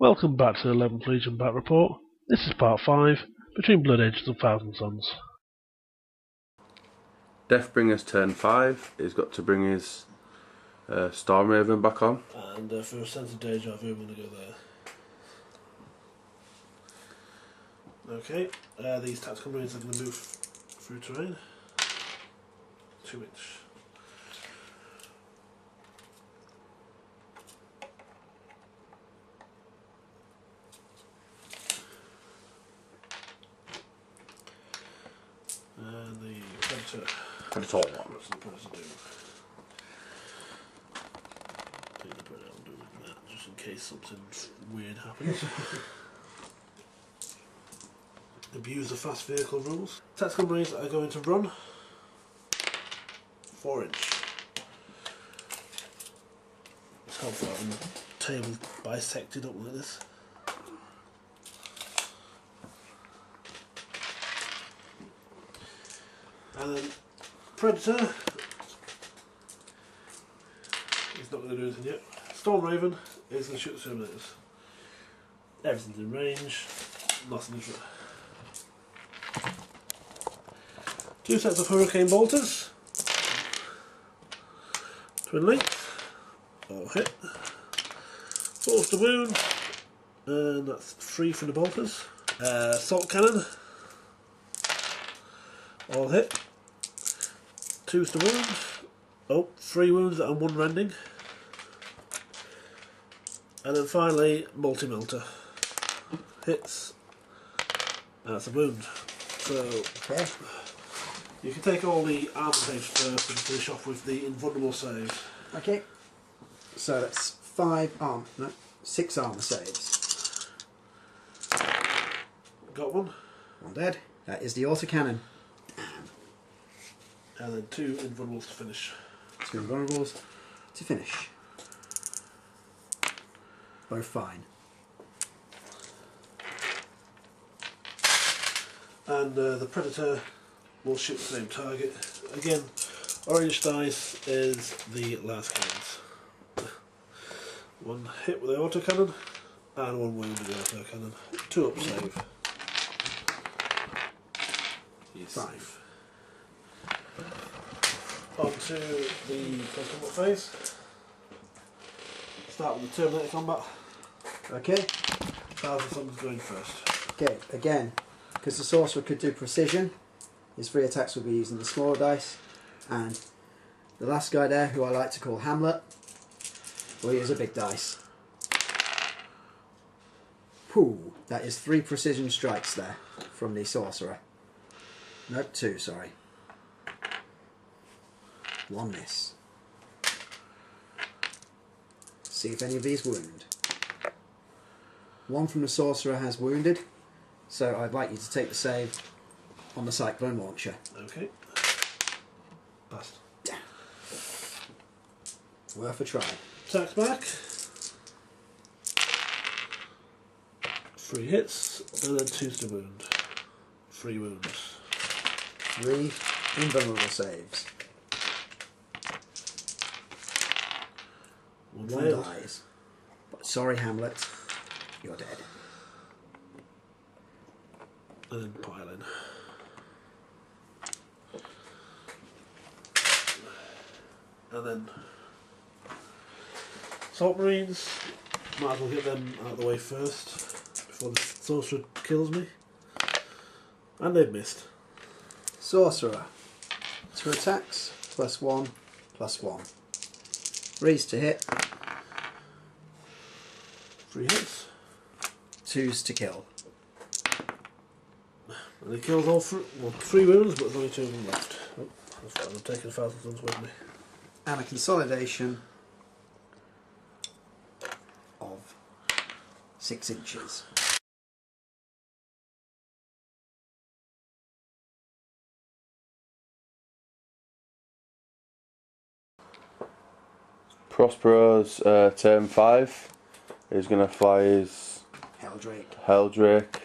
Welcome back to the 11th Legion Bat Report. This is part 5, Between Blood Edges and Thousand Suns. Deathbringer's turn 5. He's got to bring his Storm Raven back on. And for a sense of deja vu, I'm going to go there. Okay, these tactical marines are going to move through terrain. 2 inch. And the Predator. Predator. What's the Predator do? Take the Predator and do that, just in case something weird happens. Abuse the fast vehicle rules. Tactical marines are going to run 4 inch. It's helpful having the table bisected up like this. And then Predator, he's not going to do anything yet. Storm Raven is going to shoot the Terminators. Everything's in range, nothing is. 2 sets of Hurricane Bolters. Twin length. All hit. Force to wound. And that's 3 from the bolters. Salt Cannon. All hit. 2's to wound. Oh, 3 wounds and 1 rending. And then finally, Multi-Melter. Hits. And that's a wound. So, Okay. You can take all the armor saves first and finish off with the invulnerable save. Okay. So that's 6 armor saves. Got 1. 1 dead. That is the autocannon. And then 2 invulnerables to finish. 2 invulnerables to finish. Both fine. And the Predator will shoot the same target. Again, orange dice is the last cans. 1 hit with the autocannon and 1 wound with the autocannon. 2 up save. He's safe. On to the close combat phase. Start with the Terminator combat. Okay. Thousand Suns going first. Okay, again, because the sorcerer could do precision, his 3 attacks will be using the smaller dice, and the last guy there, who I like to call Hamlet, will use a big dice. Whew, that is 3 precision strikes there from the sorcerer. Nope, 2, sorry. 1 miss. See if any of these wound. 1 from the sorcerer has wounded, so I'd like you to take the save on the Cyclone Launcher. Okay. Passed. Worth a try. Attacks back. 3 hits, and then 2's to wound. 3 wounds. 3 invulnerable saves. 1 1 failed. dies. But sorry, Hamlet, you're dead. And then pile in. And then Salt Marines, might as well get them out of the way first before the sorcerer kills me. And they've missed. Sorcerer. 2 attacks, +1, +1. 3's to hit, 3 hits. 2's to kill. And he kills all 3 wounds, but there's only 2 of them left. Oh, that's fine, I'm taking 1,000 Suns with me. And a consolidation of 6 inches. Prospero's turn 5. He's going to fly his Helldrake.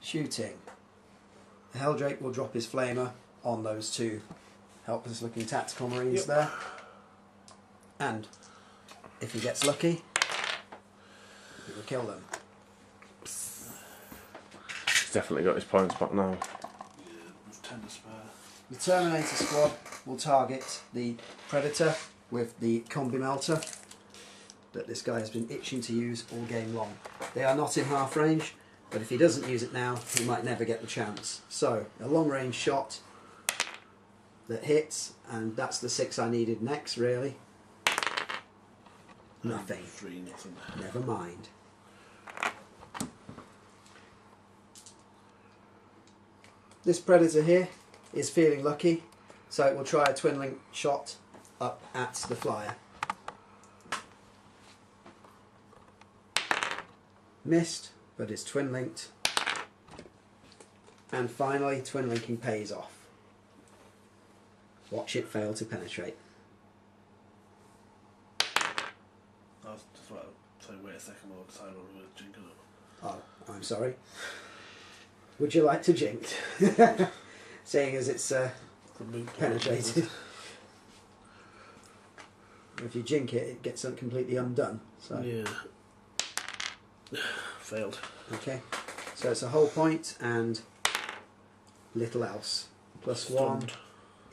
Shooting. The Helldrake will drop his flamer on those two helpless looking tactical marines there. And if he gets lucky, he will kill them. He's definitely got his points back now. Yeah, with 10 to spare. The Terminator squad will target the Predator with the combi melter that this guy has been itching to use all game long. They are not in half range, but if he doesn't use it now, he might never get the chance. So, a long range shot that hits, and that's the 6 I needed next, really. Nothing. 3, nothing. Never mind. This Predator here is feeling lucky, so it will try a twin link shot up at the flyer. Missed, but it's twin linked. And finally, twin linking pays off. Watch it fail to penetrate. I was just about to say, wait a second, I'll decide what we're jinking up. Oh, I'm sorry. Would you like to jinx? Seeing as it's penetrated. If you jink it, it gets completely undone. So. Yeah. Failed. Okay, so it's a whole point and little else. Plus Stunned. 1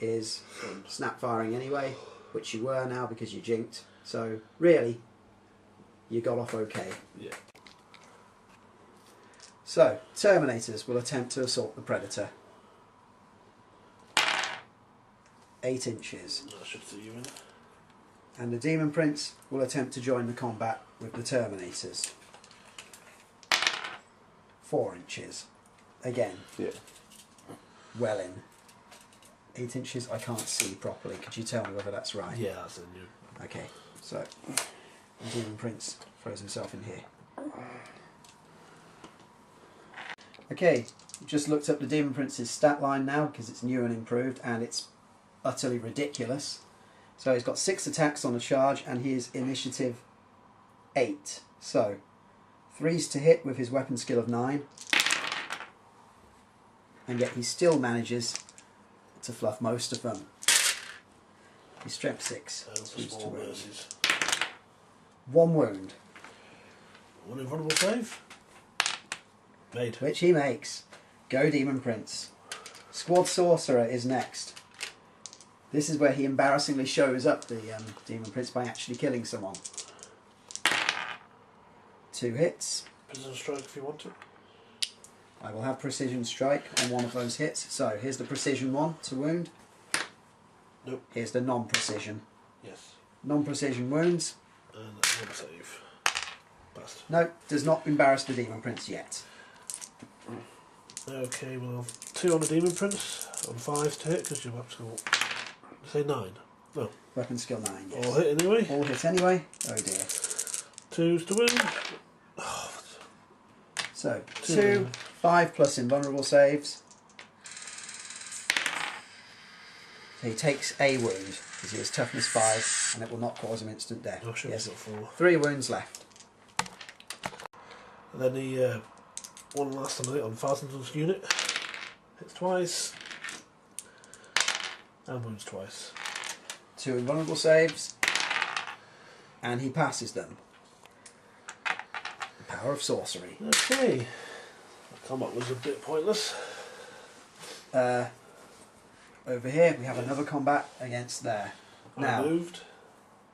is snap firing anyway, which you were now because you jinked. So really, you got off okay. Yeah. So, Terminators will attempt to assault the Predator. 8 inches. I should see you in. And the Demon Prince will attempt to join the combat with the Terminators. 4 inches. Again. Yeah. Well in. 8 inches I can't see properly. Could you tell me whether that's right? Yeah, that's in you. Okay, so the Demon Prince throws himself in here. Okay, just looked up the Demon Prince's stat line now because it's new and improved, and it's utterly ridiculous. So he's got 6 attacks on a charge and he is initiative 8. So 3s to hit with his weapon skill of 9, and yet he still manages to fluff most of them. He's strength 6. Small mercies. 1 wound. 1 invulnerable save. Made. Which he makes. Go Demon Prince. Squad Sorcerer is next. This is where he embarrassingly shows up the Demon Prince by actually killing someone. 2 hits. Precision strike if you want to. I will have Precision Strike on one of those hits. So here's the Precision one to wound. Nope. Here's the non-precision. Yes. Non-precision wounds. And 1 save. Passed. No, does not embarrass the Demon Prince yet. Okay, we'll have 2 on the Demon Prince, on 5 to hit, because you've up to say 9. No. Weapon skill 9, yes. All hit anyway. All hit anyway. Oh dear. 2s to win. So, 2, 5 plus invulnerable saves. So he takes a wound, because he has toughness 5, and it will not cause him instant death. Oh, sure, Yes. he's got 4. 3 wounds left. And then the one last on Farson's unit. Hits twice. And wounds twice. 2 invulnerable saves, and he passes them. The power of sorcery. Okay. The combat was a bit pointless. Over here we have another combat against there. I moved.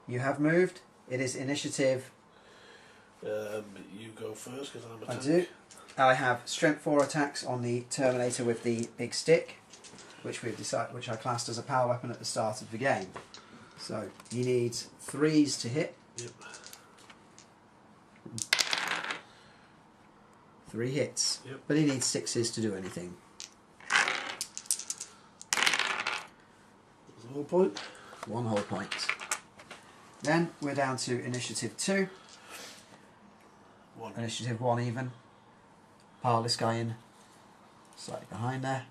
You have moved. It is initiative. You go first because I'm I attacked. do. I have strength 4 attacks on the Terminator with the big stick, which we've decided, which I classed as a power weapon at the start of the game. So he needs 3s to hit. Yep. 3 hits. Yep. But he needs 6s to do anything. That's the whole point. 1 whole point. Then we're down to initiative 2. 1. Initiative 1 even. Pile this guy in slightly behind there.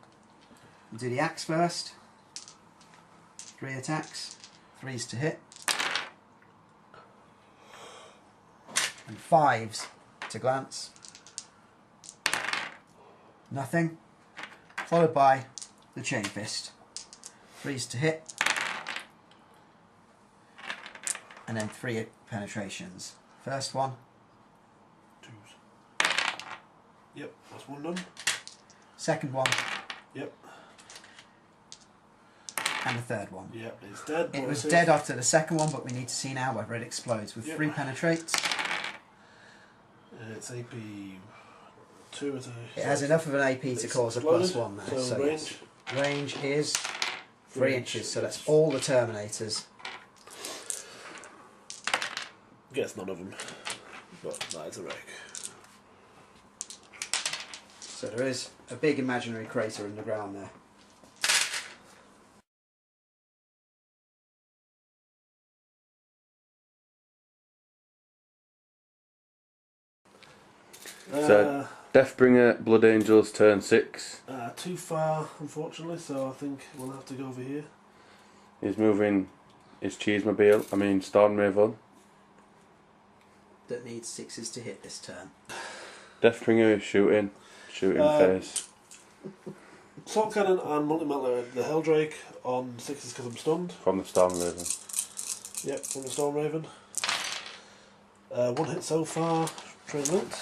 We'll do the axe first. 3 attacks. 3s to hit. And 5s to glance. Nothing. Followed by the chain fist. 3s to hit. And then 3 penetrations. First one. 2s. Yep, that's one done. Second one. Yep. And the third one. Yep, it's dead. It was dead after the second one, but we need to see now whether it explodes with 3 penetrates. It's AP 2 with a... It has enough of an AP to cause a +1 there. So range? Yes. Range is 3 inches, so that's all the Terminators. Guess none of them, but that is a wreck. So there is a big imaginary crater in the ground there. So, Deathbringer, Blood Angels, turn 6. Too far, unfortunately, so I think we'll have to go over here. He's moving his Storm Raven. That needs 6s to hit this turn. Deathbringer is shooting phase. Salt Cannon and Multi-Melter, the Helldrake on 6s because I'm stunned. From the Storm Raven. Yep, from the Storm Raven. 1 hit so far, train linked.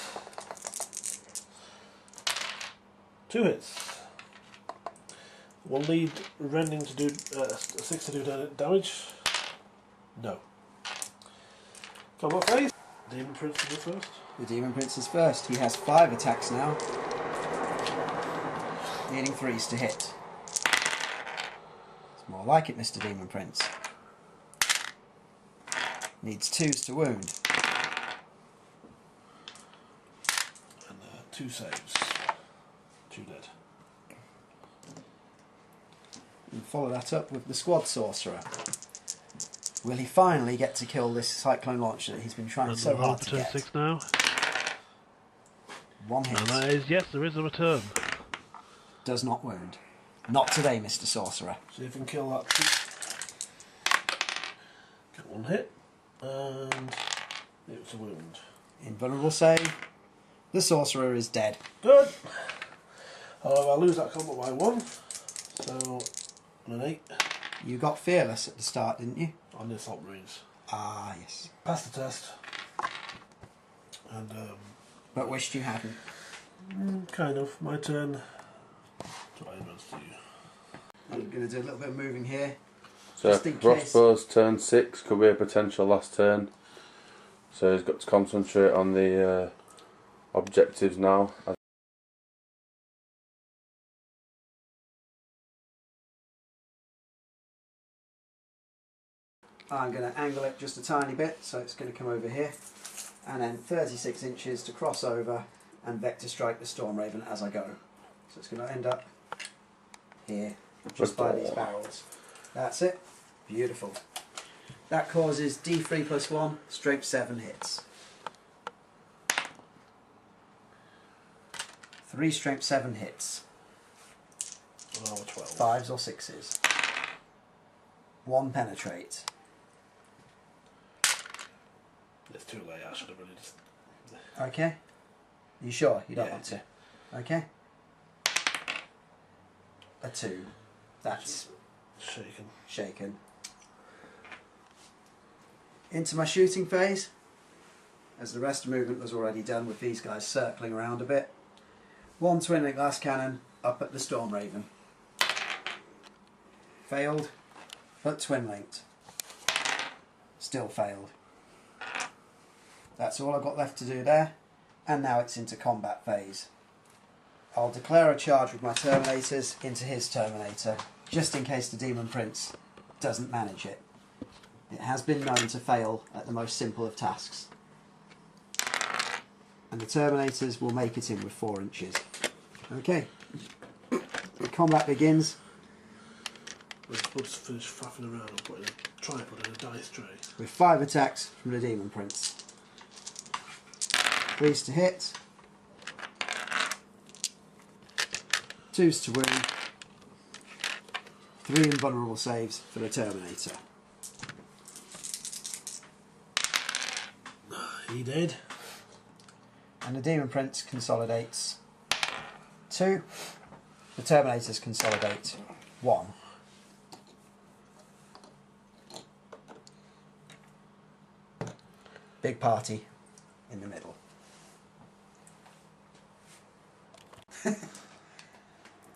2 hits. Will need rending to do 6 to do damage. No. Combat phase. Demon Prince to go first. The Demon Prince is first. He has 5 attacks now. Needing 3s to hit. It's more like it, Mr. Demon Prince. Needs 2s to wound. And 2 saves. 2 dead. And follow that up with the Squad Sorcerer. Will he finally get to kill this Cyclone Launcher that he's been trying so hard to turn get? 6 now. 1 hit. And that is, yes, there is a return. Does not wound. Not today, Mr. Sorcerer. See if we can kill that. Get 1 hit. And it's a wound. Invulnerable save. The Sorcerer is dead. Good! However, I lose that combat by 1. So, an 8. You got Fearless at the start, didn't you? On the Assault Marines. Ah, yes. Passed the test. And, But wished you hadn't. kind of. My turn. To advance to you. I'm going to do a little bit of moving here. So Just in case. Prospero's turn 6 could be a potential last turn. So he's got to concentrate on the objectives now. I'm going to angle it just a tiny bit, so it's going to come over here. And then 36 inches to cross over and vector strike the Storm Raven as I go. So it's going to end up here, just by these barrels. That's it. Beautiful. That causes D3 plus 1, strength 7 hits. 3 strength 7 hits. Oh, 12. 5s or 6s. 1 penetrate. It's too late, I should have really just... Okay. You sure you don't Yeah. want to? Okay. A 2. That's Shaken. shaken. Into my shooting phase, as the rest of the movement was already done with these guys circling around a bit. 1 twin link glass cannon up at the Storm Raven. Failed, but twin linked. Still failed. That's all I've got left to do there, and now it's into combat phase. I'll declare a charge with my Terminators into his Terminator, just in case the Demon Prince doesn't manage it. It has been known to fail at the most simple of tasks. And the Terminators will make it in with 4 inches. Okay. The combat begins. We'll just finish faffing around and put in a tripod in a dice tray. With 5 attacks from the Demon Prince. 3s to hit. 2s to wound. 3 invulnerable saves for the Terminator. He did. And the Demon Prince consolidates 2. The Terminators consolidate 1. Big party in the middle.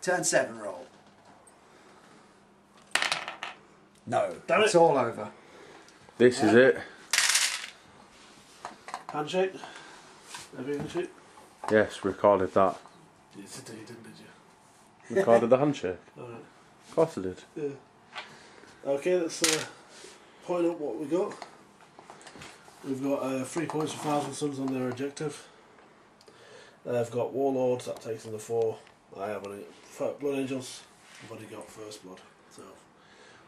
Turn 7 roll. No, Damn it's it. all over. This is it. Handshake. Everything shoot. Yes, recorded that. Yes, you did, didn't you? Recorded the handshake. Alright. Of course I did. Yeah. Okay, let's point up what we got. We've got 3 points for 1,000 Suns on their objective. I've got Warlords, that takes them to 4. I have only Blood Angels, I've only got First Blood. So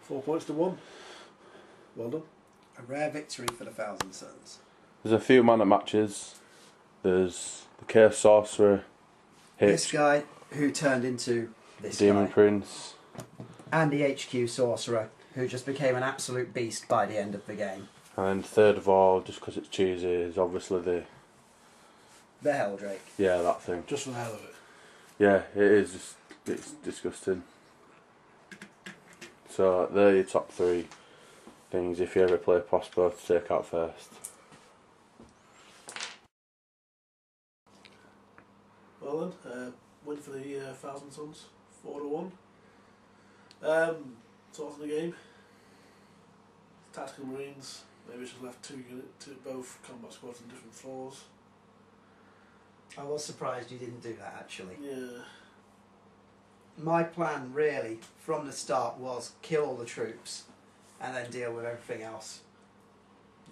4 points to 1. Well done. A rare victory for the 1,000 Suns. There's a few mana matches. There's the Chaos Sorcerer, This Hitch, guy who turned into this Demon guy. Prince, And the HQ Sorcerer who just became an absolute beast by the end of the game. and third of all, just because it's cheesy, is obviously the Helldrake. yeah, that thing. Just for the hell of it. Yeah, it is. It's disgusting. So they're your top 3 things if you ever play Prospero to take out first. Well then, win for the 1,000 Suns, 4 to 1. Thoughts on the game? Tactical Marines, maybe just left 2 units, both combat squads on different floors. I was surprised you didn't do that actually. Yeah. My plan really from the start was kill all the troops and then deal with everything else.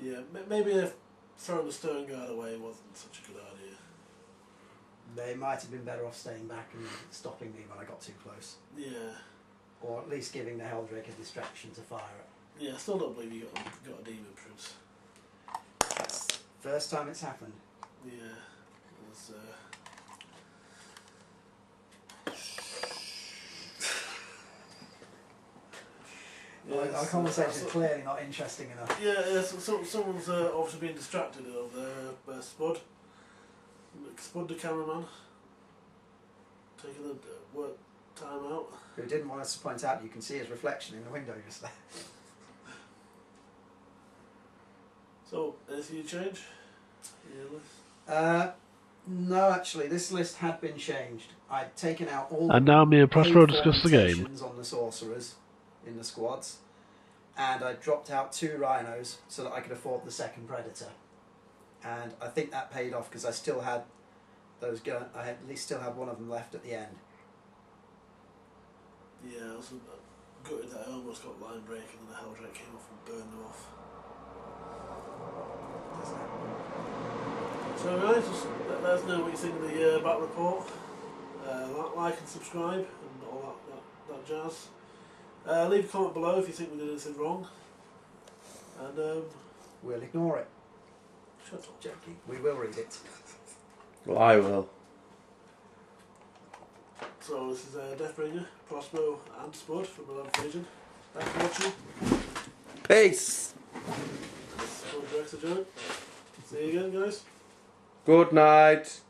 Yeah, maybe throwing the Stern Guard away wasn't such a good idea. They might have been better off staying back and stopping me when I got too close. Yeah. Or at least giving the Helldrake a distraction to fire at. Yeah, I still don't believe you got a Demon Prince. That's the first time it's happened. Yeah. It was, Our conversation's clearly not interesting enough. Yeah, someone's obviously being distracted of their Spud. Spud the cameraman. Taking the work time out. Who didn't want us to point out you can see his reflection in the window just there. So, anything you change? Yeah, No, actually, this list had been changed. I'd taken out all And now me and Prospero paid discuss the game. formulations on the sorcerers in the squads, and I dropped out 2 rhinos so that I could afford the second predator. And I think that paid off because I still had those gun. I at least still had one of them left at the end. Yeah, I was gutted that I almost got line break and then the Helldrake came off and burned them off. So guys, just let us know what you think of the battle report. Like and subscribe and all that jazz. Leave a comment below if you think we did anything wrong. And We'll ignore it. shut up. Joking. We will read it. Well, I will. So this is DeathBringa, Prospero and Spud from the 11th Legion. Thanks for watching. Peace. Spud director Joe. See you again guys. Good night.